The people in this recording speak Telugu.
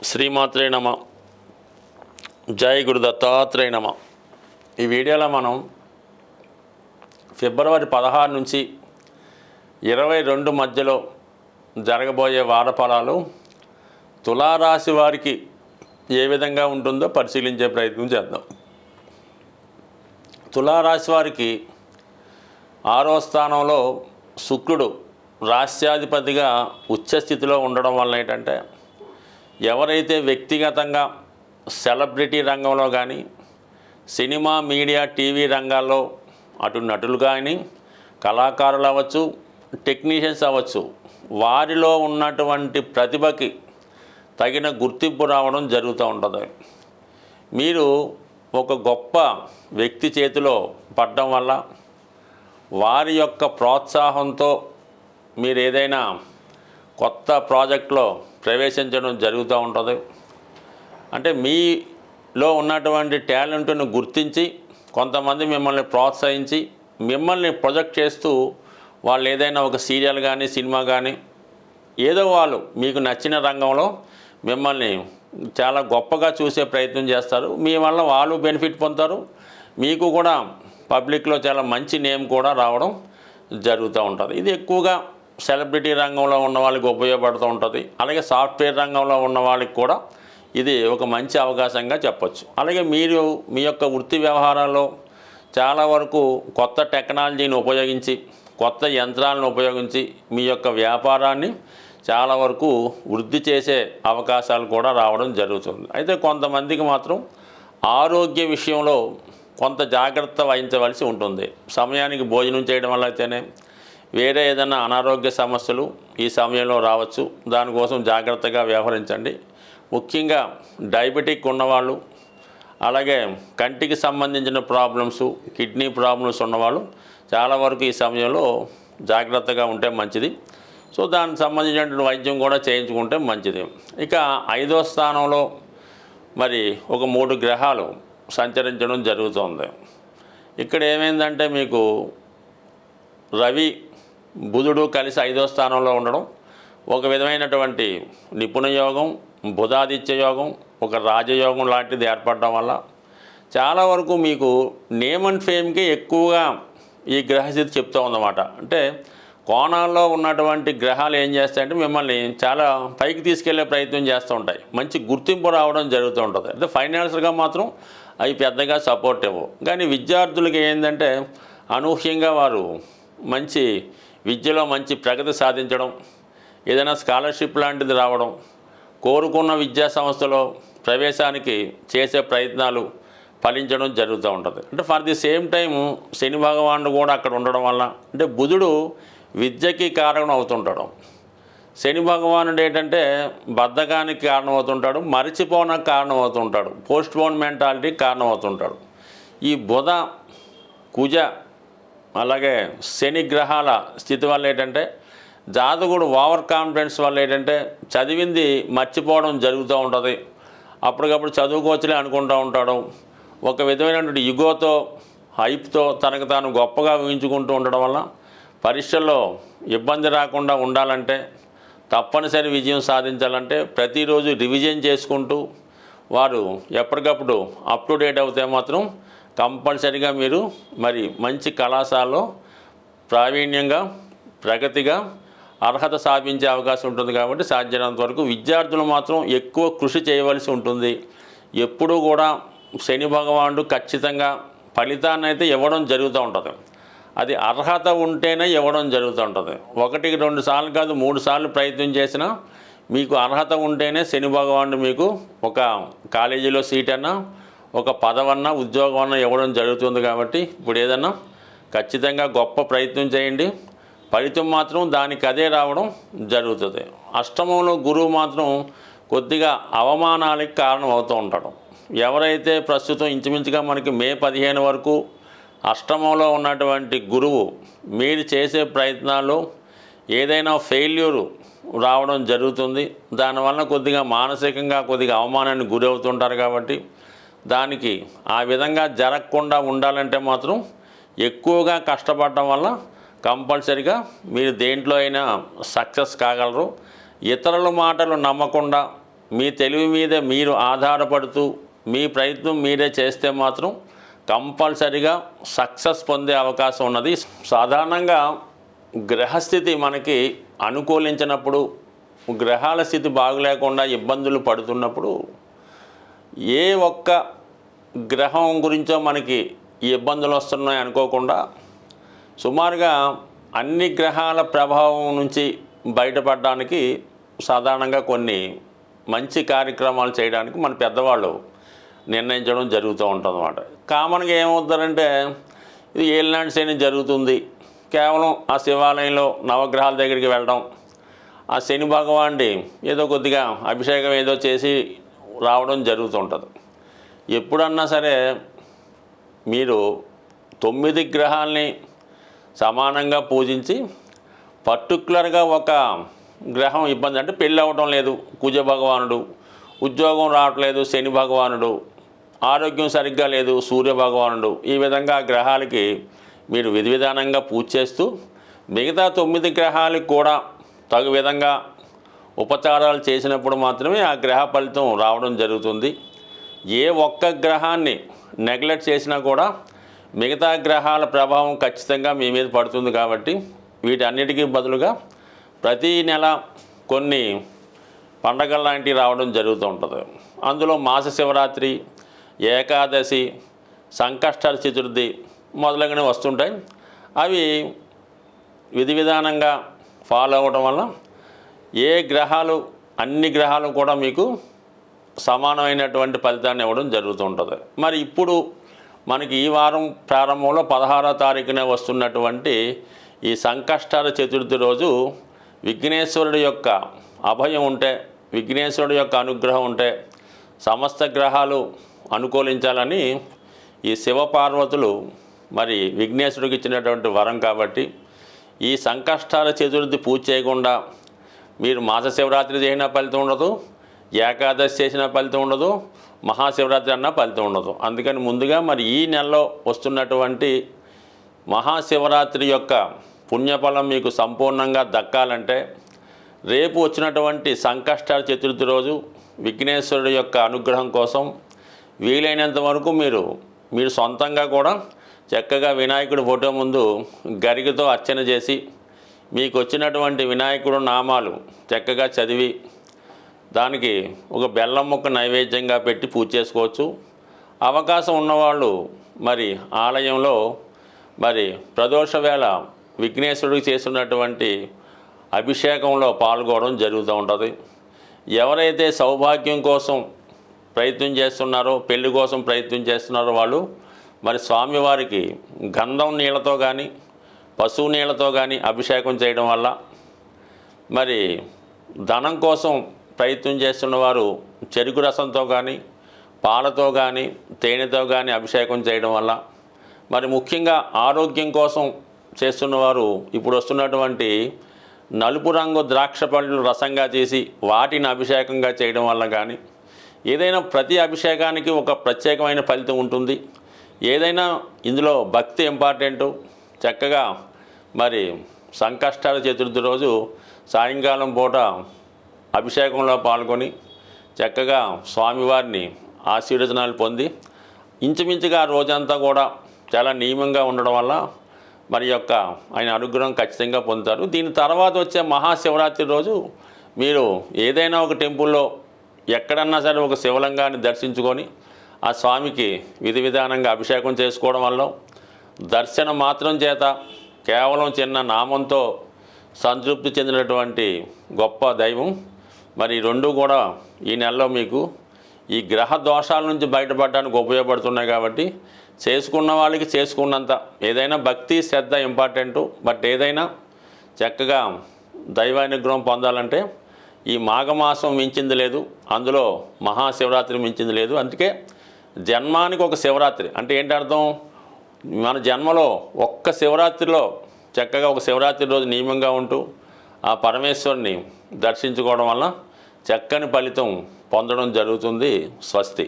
శ్రీమాత్రే నమ. జై గురు దత్తాత్రేయ నమ. ఈ వీడియోలో మనం ఫిబ్రవరి 16 నుంచి 22 మధ్యలో జరగబోయే వార ఫలాలు తులారాశి వారికి ఏ విధంగా ఉంటుందో పరిశీలించే ప్రయత్నం చేద్దాం. తులారాశి వారికి 6వ స్థానంలో శుక్రుడు రాశ్యాధిపతిగా ఉచ్చస్థితిలో ఉండడం వల్ల ఏంటంటే, ఎవరైతే వ్యక్తిగతంగా సెలబ్రిటీ రంగంలో కానీ సినిమా మీడియా టీవీ రంగాల్లో అటు నటులు కానీ కళాకారులు అవ్వచ్చు, టెక్నీషియన్స్ అవ్వచ్చు, వారిలో ఉన్నటువంటి ప్రతిభకి తగిన గుర్తింపు రావడం జరుగుతూ ఉంటుంది. మీరు ఒక గొప్ప వ్యక్తి చేతిలో పడడం వల్ల వారి యొక్క ప్రోత్సాహంతో మీరు ఏదైనా కొత్త ప్రాజెక్ట్లో ప్రవేశించడం జరుగుతూ ఉంటుంది. అంటే మీలో ఉన్నటువంటి టాలెంట్ను గుర్తించి కొంతమంది మిమ్మల్ని ప్రోత్సహించి మిమ్మల్ని ప్రొజెక్ట్ చేస్తూ వాళ్ళు ఏదైనా ఒక సీరియల్ కానీ సినిమా కానీ ఏదో వాళ్ళు మీకు నచ్చిన రంగంలో మిమ్మల్ని చాలా గొప్పగా చూసే ప్రయత్నం చేస్తారు. మీ వల్ల వాళ్ళు బెనిఫిట్ పొందుతారు, మీకు కూడా పబ్లిక్లో చాలా మంచి నేమ్ కూడా రావడం జరుగుతూ ఉంటుంది. ఇది ఎక్కువగా సెలబ్రిటీ రంగంలో ఉన్న వాళ్ళకి ఉపయోగపడుతూ ఉంటుంది. అలాగే సాఫ్ట్వేర్ రంగంలో ఉన్న వాళ్ళకి కూడా ఇది ఒక మంచి అవకాశంగా చెప్పచ్చు. అలాగే మీరు మీ యొక్క వృత్తి వ్యవహారాల్లో చాలా వరకు కొత్త టెక్నాలజీని ఉపయోగించి కొత్త యంత్రాలను ఉపయోగించి మీ యొక్క వ్యాపారాన్ని చాలా వరకు వృద్ధి చేసే అవకాశాలు కూడా రావడం జరుగుతుంది. అయితే కొంతమందికి మాత్రం ఆరోగ్య విషయంలో కొంత జాగ్రత్త వహించవలసి ఉంటుంది. సమయానికి భోజనం చేయడం వల్ల అయితేనే వేరే ఏదైనా అనారోగ్య సమస్యలు ఈ సమయంలో రావచ్చు. దానికోసం జాగ్రత్తగా వ్యవహరించండి. ముఖ్యంగా డయాబెటిక్ ఉన్నవాళ్ళు, అలాగే కంటికి సంబంధించిన ప్రాబ్లమ్స్, కిడ్నీ ప్రాబ్లమ్స్ ఉన్నవాళ్ళు చాలా వరకు ఈ సమయంలో జాగ్రత్తగా ఉంటే మంచిది. సో దానికి సంబంధించినటువంటి వైద్యం కూడా చేయించుకుంటే మంచిది. ఇక 5వ స్థానంలో మరి ఒక 3 గ్రహాలు సంచరించడం జరుగుతుంది. ఇక్కడ ఏమైందంటే, మీకు రవి బుధుడు కలిసి 5వ స్థానంలో ఉండడం ఒక విధమైనటువంటి నిపుణ యోగం, బుధాదిత్య యోగం, ఒక రాజయోగం లాంటిది ఏర్పడడం వల్ల చాలా వరకు మీకు నేమ్ అండ్ ఫేమ్కి ఎక్కువగా ఈ గ్రహస్థితి చెప్తూ ఉందన్నమాట. అంటే కోణాల్లో ఉన్నటువంటి గ్రహాలు ఏం చేస్తాయంటే మిమ్మల్ని చాలా పైకి తీసుకెళ్లే ప్రయత్నం చేస్తూ ఉంటాయి. మంచి గుర్తింపు రావడం జరుగుతూ ఉంటుంది. అయితే ఫైనాన్షియల్గా మాత్రం అవి పెద్దగా సపోర్ట్ ఇవ్వవు. కానీ విద్యార్థులకి ఏంటంటే అనూహ్యంగా వారు మంచి విద్యలో మంచి ప్రగతి సాధించడం, ఏదైనా స్కాలర్షిప్ లాంటిది రావడం, కోరుకున్న విద్యా సంస్థలో ప్రవేశానికి చేసే ప్రయత్నాలు ఫలించడం జరుగుతూ ఉంటుంది. అంటే ఫర్ ది సేమ్ టైం శని భగవానుడు కూడా అక్కడ ఉండడం వల్ల, అంటే బుధుడు విద్యకి కారణం అవుతుంటాడు. శని భగవానుడు ఏంటంటే బద్ధకానికి కారణం అవుతుంటాడు, మరిచిపోవడానికి కారణం అవుతుంటాడు, పోస్ట్ పోన్ మెంటాలిటీకి కారణం అవుతుంటాడు. ఈ బుధ కుజ అలాగే శని గ్రహాల స్థితి వల్ల ఏంటంటే జాతకుడు ఓవర్ కాన్ఫిడెన్స్ వల్ల ఏంటంటే చదివింది మర్చిపోవడం జరుగుతూ ఉంటుంది. అప్పటికప్పుడు చదువుకోవచ్చులే అనుకుంటూ ఉంటాడు. ఒక విధమైనటువంటి యుగోతో హైప్తో తనకు తాను గొప్పగా ఊహించుకుంటూ ఉండడం వల్ల పరీక్షల్లో ఇబ్బంది రాకుండా ఉండాలంటే, తప్పనిసరి విజయం సాధించాలంటే ప్రతిరోజు రివిజన్ చేసుకుంటూ వారు ఎప్పటికప్పుడు అప్ టు డేట్ అవుతే మాత్రం కంపల్సరీగా మీరు మరి మంచి కళాశాలలో ప్రావీణ్యంగా ప్రగతిగా అర్హత సాధించే అవకాశం ఉంటుంది. కాబట్టి సాధ్యమైనంత వరకు విద్యార్థులు మాత్రం ఎక్కువ కృషి చేయవలసి ఉంటుంది. ఎప్పుడూ కూడా శని భగవానుడు ఖచ్చితంగా ఫలితాన్ని అయితే ఇవ్వడం జరుగుతూ ఉంటుంది. అది అర్హత ఉంటేనే ఇవ్వడం జరుగుతూ ఉంటుంది. 1-2 సార్లు కాదు 3 సార్లు ప్రయత్నం చేసినా మీకు అర్హత ఉంటేనే శని భగవానుడు మీకు ఒక కాలేజీలో సీట్ అన్నా, ఒక పదవన్నా, ఉద్యోగం అన్నా ఇవ్వడం జరుగుతుంది. కాబట్టి ఇప్పుడు ఏదన్నా ఖచ్చితంగా గొప్ప ప్రయత్నం చేయండి. ఫలితం మాత్రం దానికి అదే రావడం జరుగుతుంది. అష్టమంలో గురువు మాత్రం కొద్దిగా అవమానాలకు కారణం అవుతూ ఉంటాడు. ఎవరైతే ప్రస్తుతం ఇంచుమించుగా మనకి మే 15 వరకు అష్టమంలో ఉన్నటువంటి గురువు మీరు చేసే ప్రయత్నాల్లో ఏదైనా ఫెయిల్యూరు రావడం జరుగుతుంది. దానివల్ల కొద్దిగా మానసికంగా కొద్దిగా అవమానానికి గురి అవుతుంటారు. కాబట్టి దానికి ఆ విధంగా జరగకుండా ఉండాలంటే మాత్రం ఎక్కువగా కష్టపడటం వల్ల కంపల్సరిగా మీరు దేంట్లో అయినా సక్సెస్ కాగలరు. ఇతరుల మాటలు నమ్మకుండా మీ తెలివి మీద మీరు ఆధారపడుతూ మీ ప్రయత్నం మీరే చేస్తే మాత్రం కంపల్సరిగా సక్సెస్ పొందే అవకాశం ఉన్నది. సాధారణంగా గ్రహస్థితి మనకి అనుకూలించినప్పుడు, గ్రహాల స్థితి బాగులేకుండా ఇబ్బందులు పడుతున్నప్పుడు ఏ ఒక్క గ్రహం గురించో మనకి ఈ ఇబ్బందులు వస్తున్నాయి అనుకోకుండా సుమారుగా అన్ని గ్రహాల ప్రభావం నుంచి బయటపడడానికి సాధారణంగా కొన్ని మంచి కార్యక్రమాలు చేయడానికి మన పెద్దవాళ్ళు నిర్ణయించడం జరుగుతూ ఉంటుంది అన్నమాట. కామన్గా ఏమవుతారంటే ఇది ఏలినాటి శని జరుగుతుంది, కేవలం ఆ శివాలయంలో నవగ్రహాల దగ్గరికి వెళ్ళడం, ఆ శని భగవానుడి ఏదో కొద్దిగా అభిషేకం ఏదో చేసి రావడం జరుగుతుంటుంది. ఎప్పుడన్నా సరే మీరు 9 గ్రహాలని సమానంగా పూజించి పర్టికులర్గా ఒక గ్రహం ఇబ్బంది అంటే పెళ్ళి అవ్వడం లేదు కుజ భగవానుడు, ఉద్యోగం రావట్లేదు శని భగవానుడు, ఆరోగ్యం సరిగ్గా లేదు సూర్య భగవానుడు, ఈ విధంగా గ్రహాలకి మీరు విధి విధానంగా పూజ చేస్తూ మిగతా 9 గ్రహాలకు కూడా తగు విధంగా ఉపచారాలు చేసినప్పుడు మాత్రమే ఆ గ్రహ ఫలితం రావడం జరుగుతుంది. ఏ ఒక్క గ్రహాన్ని నెగ్లెక్ట్ చేసినా కూడా మిగతా గ్రహాల ప్రభావం ఖచ్చితంగా మీ మీద పడుతుంది. కాబట్టి వీటన్నిటికీ బదులుగా ప్రతీ నెల కొన్ని పండగలు లాంటివి రావడం జరుగుతూ ఉంటుంది. అందులో మాస శివరాత్రి, ఏకాదశి, సంకష్ట చతుర్థి మొదలగునవి వస్తుంటాయి. అవి విధి విధానంగా ఫాలో అవ్వడం వల్ల ఏ గ్రహాలు అన్ని గ్రహాలు కూడా మీకు సమానమైనటువంటి ఫలితాన్ని ఇవ్వడం జరుగుతూ ఉంటుంది. మరి ఇప్పుడు మనకి ఈ వారం ప్రారంభంలో 16వ తారీఖున వస్తున్నటువంటి ఈ సంకష్టాల చతుర్థి రోజు విఘ్నేశ్వరుడి యొక్క అభయం ఉంటే, విఘ్నేశ్వరుడి యొక్క అనుగ్రహం ఉంటే సమస్త గ్రహాలు అనుకూలించాలని ఈ శివపార్వతులు మరి విఘ్నేశ్వరుడికి ఇచ్చినటువంటి వరం. కాబట్టి ఈ సంకష్టాల చతుర్థి పూజ చేయకుండా మీరు మాస శివరాత్రి చేసిన ఫలితం ఉండదు, ఏకాదశి చేసిన ఫలితం ఉండదు, మహాశివరాత్రి అన్న ఫలితం ఉండదు. అందుకని ముందుగా మరి ఈ నెలలో వస్తున్నటువంటి మహాశివరాత్రి యొక్క పుణ్యఫలం మీకు సంపూర్ణంగా దక్కాలంటే రేపు వచ్చినటువంటి సంకష్టాల చతుర్థి రోజు విఘ్నేశ్వరుడి యొక్క అనుగ్రహం కోసం వీలైనంత వరకు మీరు సొంతంగా కూడా చక్కగా వినాయకుడి ఫోటో ముందు గరికతో అర్చన చేసి మీకు వచ్చినటువంటి వినాయకుడు నామాలు చక్కగా చదివి దానికి ఒక బెల్లం ముక్క నైవేద్యంగా పెట్టి పూజ చేసుకోవచ్చు. అవకాశం ఉన్నవాళ్ళు మరి ఆలయంలో మరి ప్రదోష వేళ విఘ్నేశ్వరుడికి చేస్తున్నటువంటి అభిషేకంలో పాల్గొనడం జరుగుతూ ఉంటుంది. ఎవరైతే సౌభాగ్యం కోసం ప్రయత్నం చేస్తున్నారో, పెళ్లి కోసం ప్రయత్నం చేస్తున్నారో వాళ్ళు మరి స్వామివారికి గంధం నీళ్ళతో కానీ పశువు నీళ్ళతో కానీ అభిషేకం చేయడం వల్ల, మరి ధనం కోసం ప్రయత్నం చేస్తున్న వారు చెరుకు రసంతో కానీ పాలతో కానీ తేనెతో కానీ అభిషేకం చేయడం వల్ల, మరి ముఖ్యంగా ఆరోగ్యం కోసం చేస్తున్నవారు ఇప్పుడు వస్తున్నటువంటి నలుపు రంగు ద్రాక్ష పళ్ళు రసంగా చేసి వాటిని అభిషేకంగా చేయడం వల్ల కానీ, ఏదైనా ప్రతి అభిషేకానికి ఒక ప్రత్యేకమైన ఫలితం ఉంటుంది. ఏదైనా ఇందులో భక్తి ఇంపార్టెంటు. చక్కగా మరి సంకష్టాల చతుర్థి రోజు సాయంకాలం పూట అభిషేకంలో పాల్గొని చక్కగా స్వామివారిని ఆశీర్వచనాలు పొంది ఇంచుమించుగా రోజంతా కూడా చాలా నియమంగా ఉండడం వల్ల మరి యొక్క ఆయన అనుగ్రహం ఖచ్చితంగా పొందుతారు. దీని తర్వాత వచ్చే మహాశివరాత్రి రోజు మీరు ఏదైనా ఒక టెంపుల్లో ఎక్కడన్నా సరే ఒక శివలింగాన్ని దర్శించుకొని ఆ స్వామికి విధి విధానంగా అభిషేకం చేసుకోవడం వల్ల, దర్శనం మాత్రం చేత కేవలం చిన్న నామంతో సంతృప్తి చెందినటువంటి గొప్ప దైవం మరి రెండు కూడా ఈ నెలలో మీకు ఈ గ్రహ దోషాల నుంచి బయటపడడానికి ఉపయోగపడుతున్నాయి. కాబట్టి చేసుకున్న వాళ్ళకి చేసుకున్నంత ఏదైనా భక్తి శ్రద్ధ ఇంపార్టెంటు. బట్ ఏదైనా చక్కగా దైవానుగ్రహం పొందాలంటే ఈ మాఘమాసం మించింది లేదు, అందులో మహాశివరాత్రి మించింది లేదు. అందుకే జన్మానికి ఒక శివరాత్రి అంటే ఏంటి అర్థం? మన జన్మలో ఒక్క శివరాత్రిలో చక్కగా ఒక శివరాత్రి రోజు నియమంగా ఉంటూ ఆ పరమేశ్వరుని దర్శించుకోవడం వల్ల చక్కని ఫలితం పొందడం జరుగుతుంది. స్వస్తి.